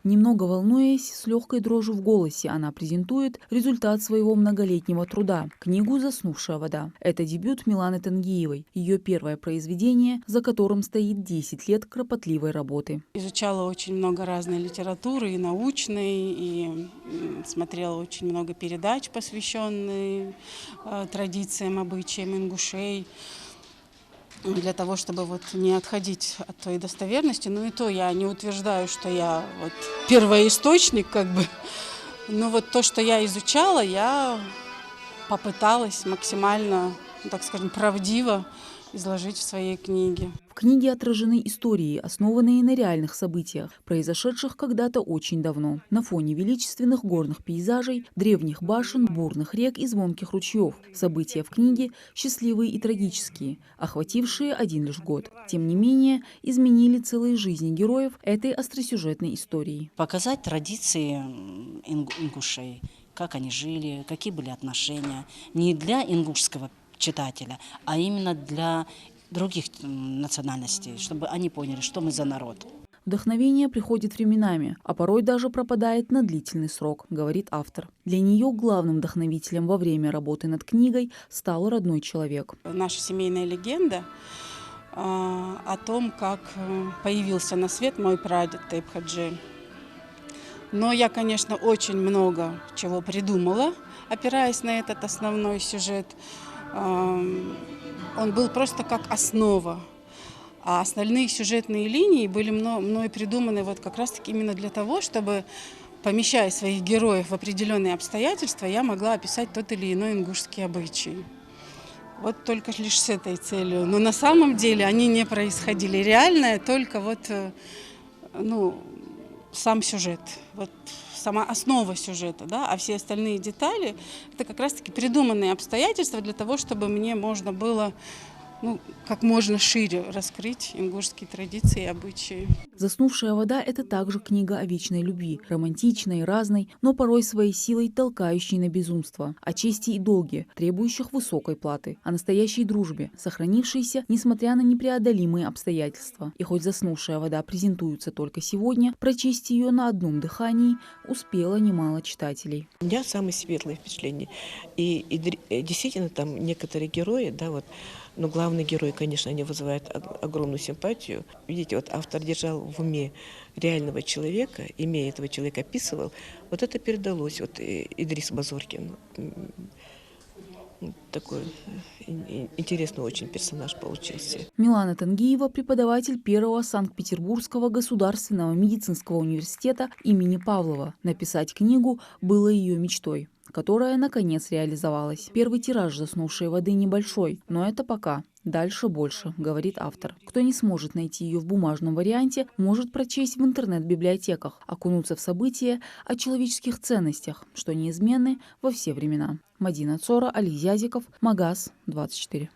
Немного волнуясь, с легкой дрожью в голосе она презентует результат своего многолетнего труда – книгу «Заснувшая вода». Это дебют Миланы Тангиевой, ее первое произведение, за которым стоит 10 лет кропотливой работы. Изучала очень много разной литературы, и научной, и смотрела очень много передач, посвященных традициям, обычаям ингушей, для того, чтобы вот не отходить от той достоверности. Ну и то я не утверждаю, что я вот первоисточник, как бы. Но вот то, что я изучала, я попыталась максимально, так скажем, правдиво изложить в своей книге. В книге отражены истории, основанные на реальных событиях, произошедших когда-то очень давно. На фоне величественных горных пейзажей, древних башен, бурных рек и звонких ручьев. События в книге счастливые и трагические, охватившие один лишь год. Тем не менее, изменили целые жизни героев этой остросюжетной истории. Показать традиции ингушей, как они жили, какие были отношения. Не для ингушского читателя, а именно для других национальностей, чтобы они поняли, что мы за народ. Вдохновение приходит временами, а порой даже пропадает на длительный срок, говорит автор. Для нее главным вдохновителем во время работы над книгой стал родной человек. Наша семейная легенда о том, как появился на свет мой прадед Тейп-Хаджи. Но я, конечно, очень много чего придумала, опираясь на этот основной сюжет. Он был просто как основа, а остальные сюжетные линии были мной придуманы вот как раз-таки именно для того, чтобы, помещая своих героев в определенные обстоятельства, я могла описать тот или иной ингушский обычай. Вот только лишь с этой целью. Но на самом деле они не происходили. Реальное только вот, сам сюжет. Вот сама основа сюжета, да, а все остальные детали – это как раз-таки придуманные обстоятельства для того, чтобы мне можно было как можно шире раскрыть ингушские традиции и обычаи. «Заснувшая вода» – это также книга о вечной любви, романтичной, разной, но порой своей силой толкающей на безумство, о чести и долге, требующих высокой платы, о настоящей дружбе, сохранившейся, несмотря на непреодолимые обстоятельства. И хоть «Заснувшая вода» презентуется только сегодня, прочесть ее на одном дыхании успело немало читателей. У меня самые светлые впечатления. И действительно там некоторые герои, да, вот, но главный герой, конечно, они вызывают огромную симпатию. Видите, вот автор держал в уме реального человека, имея этого человека описывал. Вот это передалось. Вот Идрис Базоркин. Такой интересный очень персонаж получился. Милана Тангиева – преподаватель Первого Санкт-Петербургского государственного медицинского университета имени Павлова. Написать книгу было ее мечтой, которая, наконец, реализовалась. Первый тираж «Заснувшей воды» небольшой, но это пока. Дальше больше, говорит автор. Кто не сможет найти ее в бумажном варианте, может прочесть в интернет-библиотеках, окунуться в события о человеческих ценностях, что неизменны во все времена. Мадина Цора, Али Зязиков, Магаз, 24.